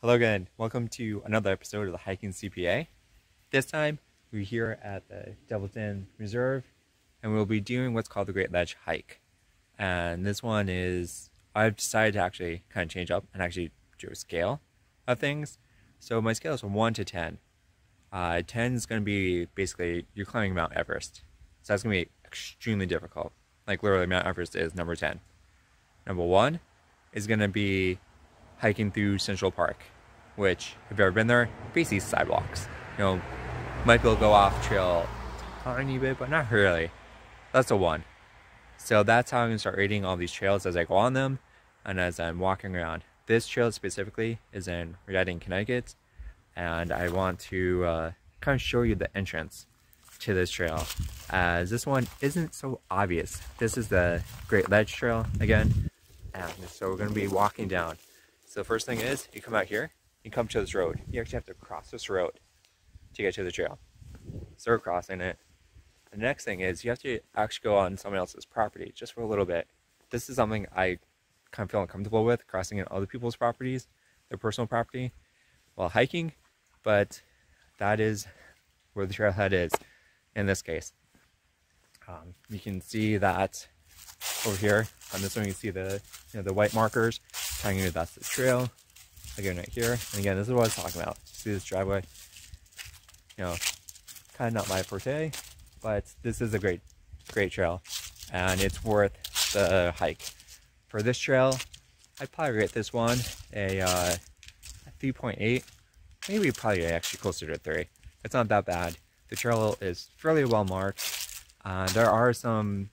Hello again. Welcome to another episode of the Hiking CPA. This time, we're here at the Dayton Reserve, and we'll be doing what's called the Great Ledge Hike. And this one is, I've decided to actually kind of change up and actually do a scale of things. So my scale is from 1 to 10. 10 is going to be basically, you're climbing Mount Everest. So that's going to be extremely difficult. Like literally Mount Everest is number 10. Number 1 is going to be hiking through Central Park, which, if you've ever been there, basically sidewalks. You know, might be able to go off trail a tiny bit, but not really. That's a 1. So that's how I'm gonna start rating all these trails as I go on them and as I'm walking around. This trail specifically is in Reading, Connecticut, and I want to kind of show you the entrance to this trail, as this one isn't so obvious. This is the Great Ledge Trail again, and so we're gonna be walking down. So the first thing is, you come out here, you come to this road. You actually have to cross this road to get to the trail. So we're crossing it. The next thing is, you have to actually go on someone else's property just for a little bit. This is something I kind of feel uncomfortable with, crossing in other people's properties, their personal property, while hiking, but that is where the trailhead is in this case. You can see that over here on this one. You can see the the white markers telling you that's the trail. Again, right here, and again, this is what I was talking about. See this driveway? Kind of not my forte, but this is a great trail, and it's worth the hike. For this trail, I'd probably rate this one a 3.8, maybe probably actually closer to 3. It's not that bad. The trail is fairly well marked. There are some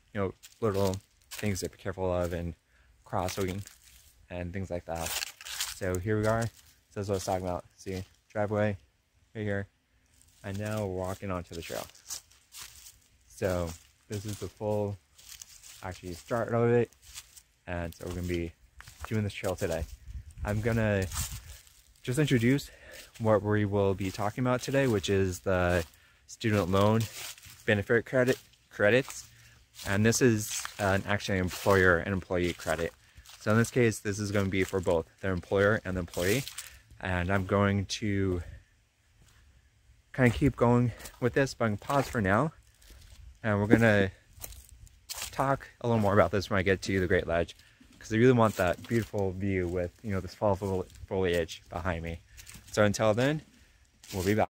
little things to be careful of, and crosswalking and things like that. So here we are. So that's what I was talking about. See, driveway right here, and now we're walking onto the trail. So this is the full actually start of it, and so we're gonna be doing this trail today. I'm gonna just introduce what we will be talking about today, which is the student loan benefit credits, and this is actually an employer and employee credit. So in this case, this is going to be for both the employer and the employee, and I'm going to kind of keep going with this, but I'm going to pause for now, and we're going to talk a little more about this when I get to the Great Ledge, because I really want that beautiful view with this fall foliage behind me. So until then, we'll be back.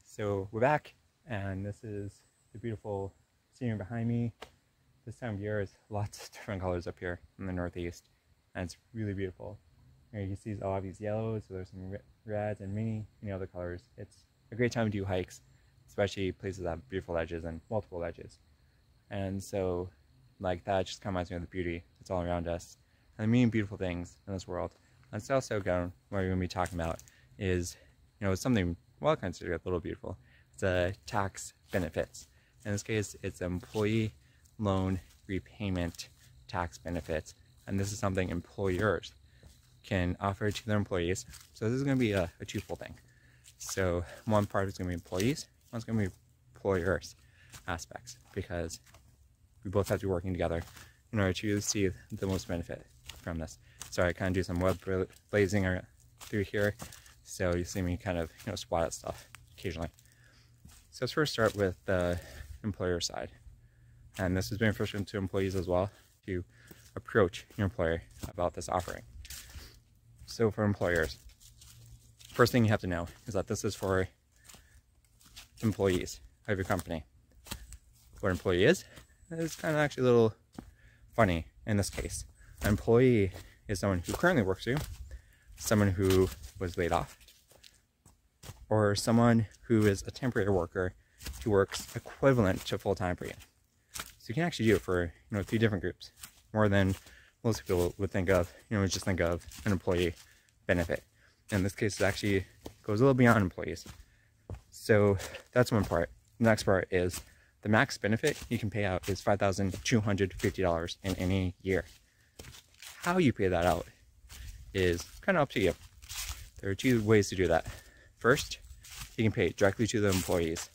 So we're back, and this is the beautiful scenery behind me. This time of year is lots of different colors up here in the Northeast, and it's really beautiful. You can see a lot of these yellows, so there's some reds and many other colors. It's a great time to do hikes, especially places that have beautiful ledges and multiple ledges. And so, like, that just kind of reminds me of the beauty that's all around us and the many beautiful things in this world. And it's also what we're going to be talking about is, something well considered a little beautiful. It's tax benefits. In this case, it's employee loan repayment tax benefits, and this is something employers can offer to their employees. So this is going to be a twofold thing. So one part is going to be employees, one's going to be employers aspects, because we both have to be working together in order to see the most benefit from this. So I kind of do some web blazing through here, so you see me kind of spot at stuff occasionally. So let's first start with the employer side. And this is beneficial to employees as well, to approach your employer about this offering. So for employers, first thing you have to know is that this is for employees of your company. What an employee is kind of actually a little funny in this case. An employee is someone who currently works for you, someone who was laid off, or someone who is a temporary worker who works equivalent to full-time for you. So you can actually do it for 3 different groups, more than most people would think of. Just think of an employee benefit. In this case, it actually goes a little beyond employees. So that's one part. The next part is the max benefit you can pay out is $5,250 in any year. How you pay that out is kind of up to you. There are 2 ways to do that. First, you can pay it directly to the employees.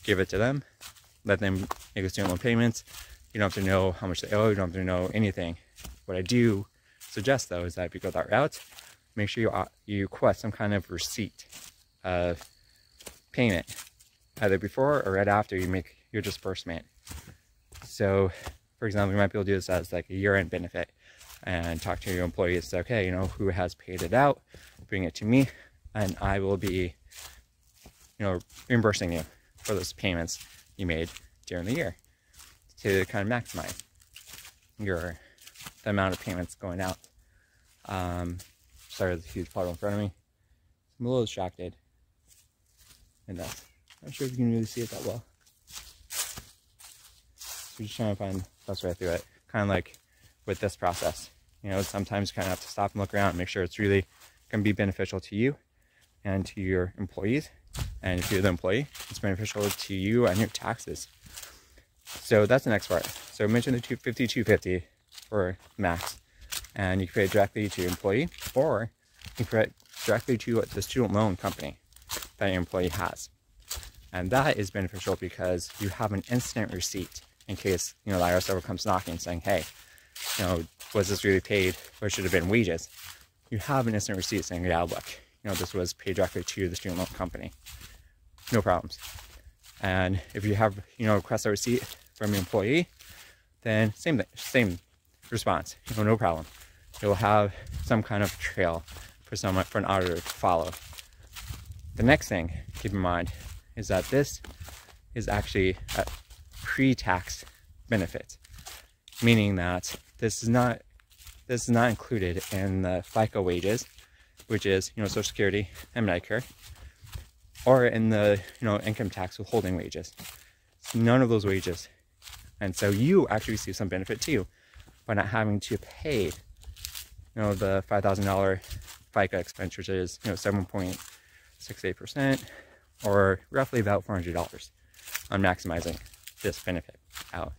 Give it to them, let them make student loan payments. You don't have to know how much they owe, you don't have to know anything. What I do suggest though is that if you go that route, make sure you request some kind of receipt of payment, either before or right after you make your disbursement. So, for example, you might be able to do this as like a year-end benefit and talk to your employees, say, okay, you know, who has paid it out, bring it to me, and I will be, you know, reimbursing you for those payments you made during the year to kind of maximize the amount of payments going out. Sorry, there's a huge puddle in front of me. I'm a little distracted in this. I'm not sure if you can really see it that well. So we're just trying to find the best way through it. Kind of like with this process. You know, sometimes you kind of have to stop and look around and make sure it's really going to be beneficial to you and to your employees. And if you're the employee, it's beneficial to you and your taxes. So that's the next part. So I mentioned the 250 for max. And you can pay it directly to your employee, or you can pay it directly to the student loan company that your employee has. And that is beneficial because you have an instant receipt in case, you know, the IRS ever comes knocking saying, hey, you know, was this really paid, or should have been wages? You have an instant receipt saying, yeah, look, you know, this was paid directly to the student loan company. No problems. And if you have, you know, request a receipt from your employee, then same thing, same response, you know, no problem. You'll have some kind of trail for an auditor to follow. The next thing, keep in mind, is that this is actually a pre-tax benefit, meaning that this is not included in the FICA wages, which is, you know, Social Security and Medicare, or in the, you know, income tax withholding wages. It's none of those wages, and so you actually receive some benefit too by not having to pay, you know, the $5,000 FICA expense, which is, you know, 7.68%, or roughly about $400 on maximizing this benefit out.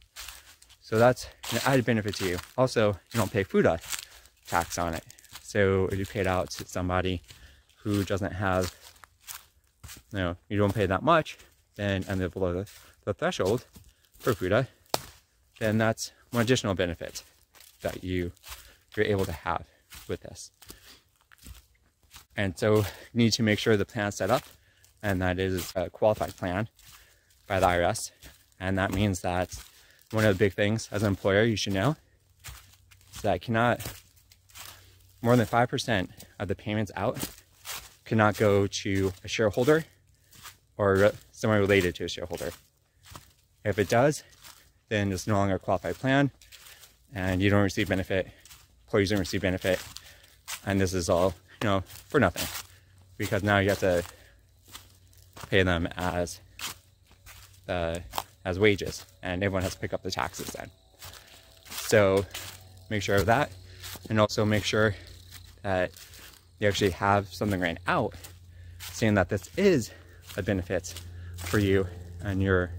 So that's an added benefit to you. Also, you don't pay FUTA tax on it. So if you pay it out to somebody who doesn't have, you know, you don't pay that much, then and they're below the threshold for FUTA, then that's one additional benefit that you're able to have with this. And so you need to make sure the plan is set up, and that is a qualified plan by the IRS. And that means that one of the big things as an employer you should know is that more than 5% of the payments out cannot go to a shareholder or someone related to a shareholder. If it does, then it's no longer a qualified plan, and you don't receive benefit, employees don't receive benefit, and this is all, you know, for nothing, because now you have to pay them as wages, and everyone has to pick up the taxes then. So make sure of that, and also make sure that you actually have something written out saying that this is a benefit for you and your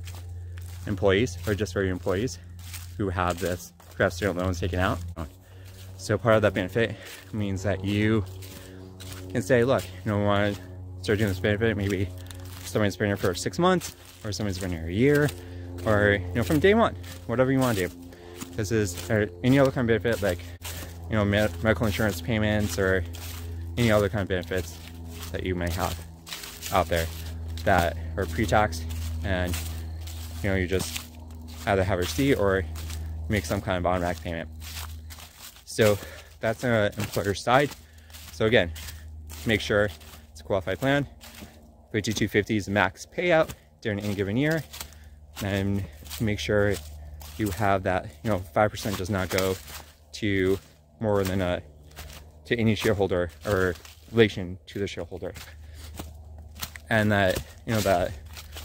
employees, or just for your employees who have this, who have student loans taken out. So part of that benefit means that you can say, look, you know, we want to start doing this benefit. Maybe somebody's been here for 6 months, or somebody's been here a year, or, you know, from day one, whatever you want to do. This is any other kind of benefit, like, you know, medical insurance payments, or any other kind of benefits that you may have out there that are pre-tax, and, you know, you just either have a receipt or make some kind of automatic payment. So that's an employer side. So again, make sure it's a qualified plan. 5250 is the max payout during any given year, and make sure you have that, you know, 5% does not go to more than to any shareholder or relation to the shareholder. And that, you know, that,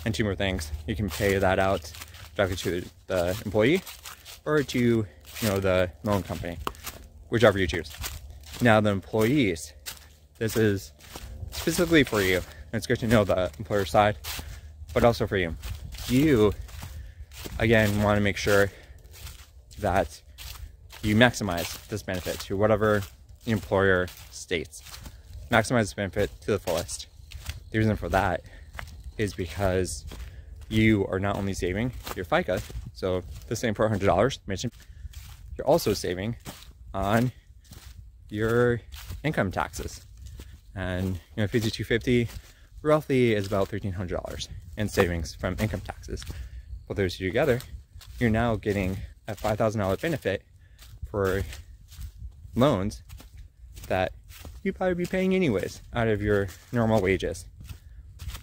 and two more things, you can pay that out directly to the employee or to, you know, the loan company, whichever you choose. Now the employees, this is specifically for you. And it's good to know the employer side, but also for you. You, again, want to make sure that you maximize this benefit to whatever the employer states. Maximize this benefit to the fullest. The reason for that is because you are not only saving your FICA, so the same $400 mentioned, you're also saving on your income taxes. And 5250 roughly is about $1,300 in savings from income taxes. Put those two together, you're now getting a $5,000 benefit for loans that you'd probably be paying anyways out of your normal wages.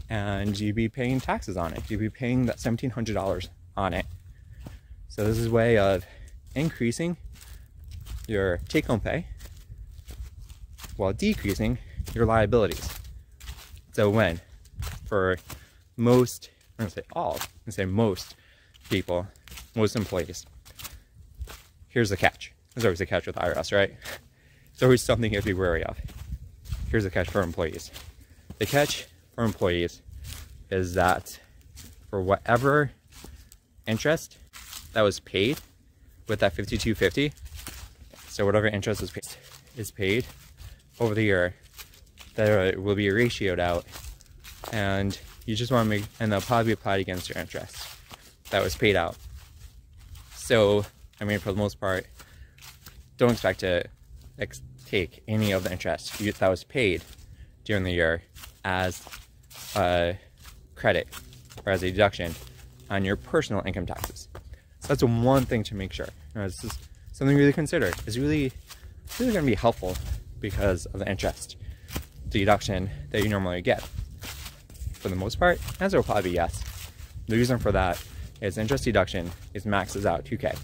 And you'd be paying taxes on it. You'd be paying that $1,700 on it. So this is a way of increasing your take-home pay while decreasing your liabilities. So when, for most, I'm going to say all, I'm going to say most people, most employees, here's the catch. There's always a catch with IRS, right? There's always something you have to be wary of. Here's the catch for employees. The catch for employees is that for whatever interest that was paid with that 5250, so whatever interest is paid over the year, that will be ratioed out, and you just want to make, and they'll probably be applied against your interest that was paid out. So, I mean, for the most part, don't expect to take any of the interest that was paid during the year as a credit or as a deduction on your personal income taxes. So that's one thing to make sure. This is something really to consider. It's really going to be helpful because of the interest deduction that you normally get. For the most part, the answer will probably be yes. The reason for that is interest deduction maxes out $2,000.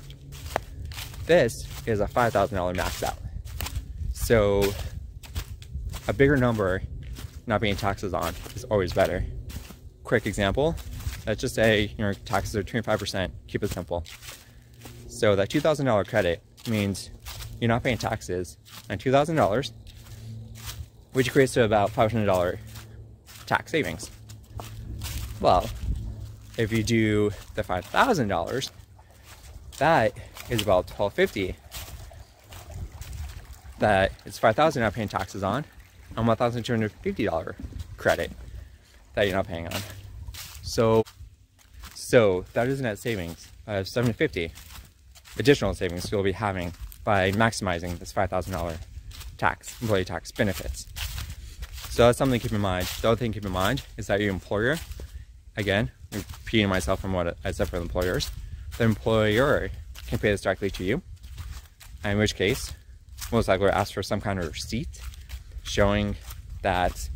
This is a $5,000 max out. So a bigger number not being taxes on is always better. Quick example, let's just say your taxes are 25%, keep it simple. So that $2,000 credit means you're not paying taxes on $2,000, which equates to about $500 tax savings. Well, if you do the $5,000, that is about $1,250. That it's $5,000 not paying taxes on, and $1,250 credit that you're not paying on. So that is a net savings of $750 additional savings you'll be having by maximizing this $5,000 employee tax benefits. So that's something to keep in mind. The other thing to keep in mind is that your employer, again, repeating myself from what I said for the employers, the employer can pay this directly to you, in which case, most likely ask for some kind of receipt showing that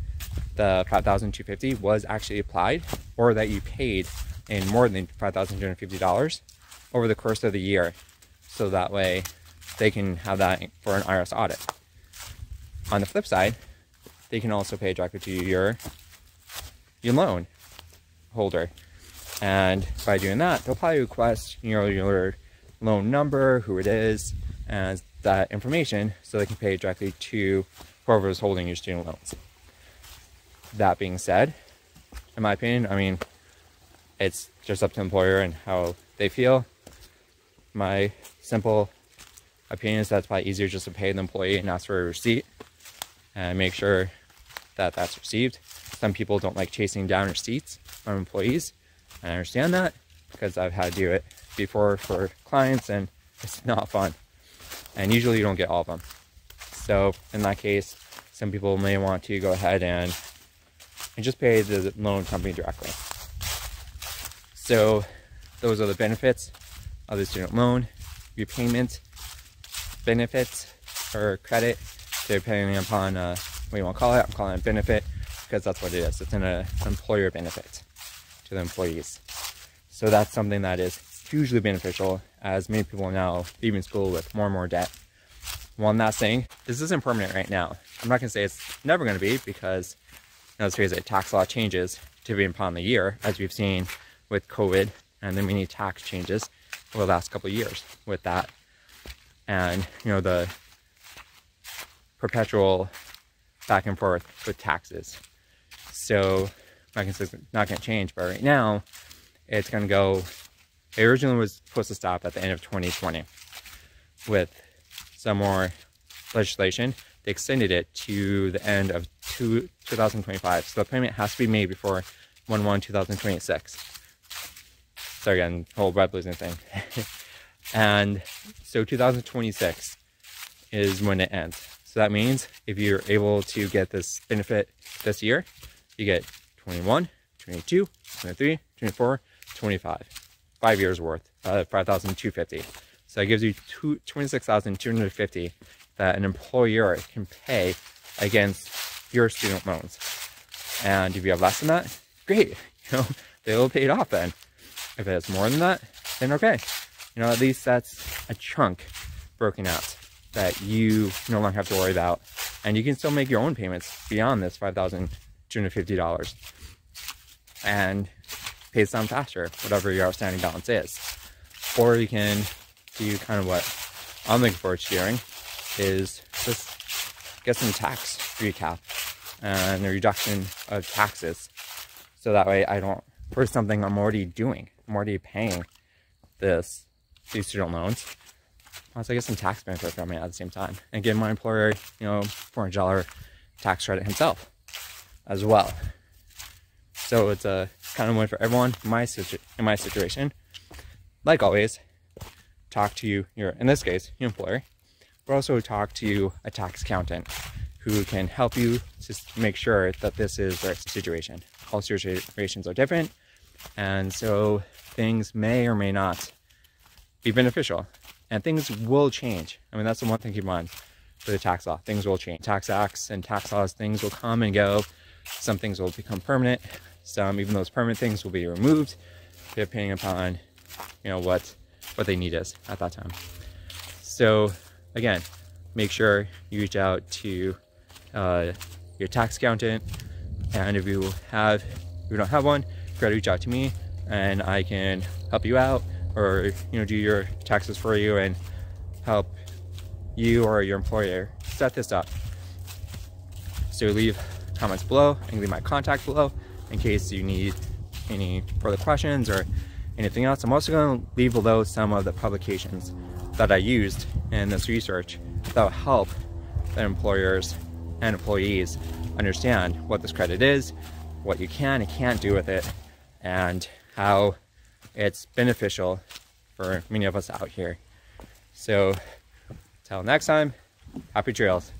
the $5,250 was actually applied, or that you paid in more than $5,250 over the course of the year, so that way they can have that for an IRS audit. On the flip side, they can also pay directly to your loan holder, and by doing that, they'll probably request your loan number, who it is, and that information, so they can pay directly to whoever is holding your student loans. That being said, in my opinion, I mean, it's just up to the employer and how they feel. My simple opinion is that's probably easier just to pay the employee and ask for a receipt and make sure that that's received. Some people don't like chasing down receipts from employees, and I understand that because I've had to do it before for clients, and it's not fun. And usually you don't get all of them. So in that case, some people may want to go ahead and just pay the loan company directly. So those are the benefits of the student loan. Repayment benefits or credit, depending upon what you want to call it. I'm calling it benefit because that's what it is. It's an employer benefit to the employees. So that's something that is hugely beneficial, as many people are now leaving school with more and more debt. One last thing, this isn't permanent right now. I'm not going to say it's never going to be, because let's face it, tax law changes depending upon the year, as we've seen with COVID and the many tax changes over the last couple of years with that. And, the perpetual back and forth with taxes. So, I can say it's not going to change, but right now, it's going to go. It originally was supposed to stop at the end of 2020. With some more legislation, they extended it to the end of 2025. So the payment has to be made before 1/1/2026. So again, whole web losing thing. And so 2026 is when it ends. So So that means if you're able to get this benefit this year, you get 21, 22, 23, 24, 25. 5 years worth, 5,250. So it gives you 26,250 that an employer can pay against your student loans. And if you have less than that, great, they will pay it off then. If it's more than that, then okay. At least that's a chunk broken out that you no longer have to worry about. And you can still make your own payments beyond this $5,250 and pay some faster, whatever your outstanding balance is. Or you can do kind of what I'm looking forward to doing, is just get some tax recap and a reduction of taxes. So that way I don't, for something I'm already doing, I'm already paying these student loans. Also, I get some tax benefit from it at the same time, and give my employer, $400 tax credit himself as well. So it's a kind of win for everyone in my situation. Like always, talk to in this case, your employer, but also talk to a tax accountant who can help you to make sure that this is the right situation. All situations are different, and so things may or may not be beneficial. And things will change. I mean, that's the one thing to keep in mind for the tax law. Things will change. Tax acts and tax laws, things will come and go. Some things will become permanent. Some, even those permanent things, will be removed depending upon, what they need is at that time. So again, make sure you reach out to your tax accountant. And if you don't have one, you gotta reach out to me and I can help you out, or do your taxes for you and help you or your employer set this up. So leave comments below and leave my contact below in case you need any further questions or anything else. I'm also going to leave below some of the publications that I used in this research that will help the employers and employees understand what this credit is, what you can and can't do with it, and how it's beneficial for many of us out here. So, till next time, happy trails.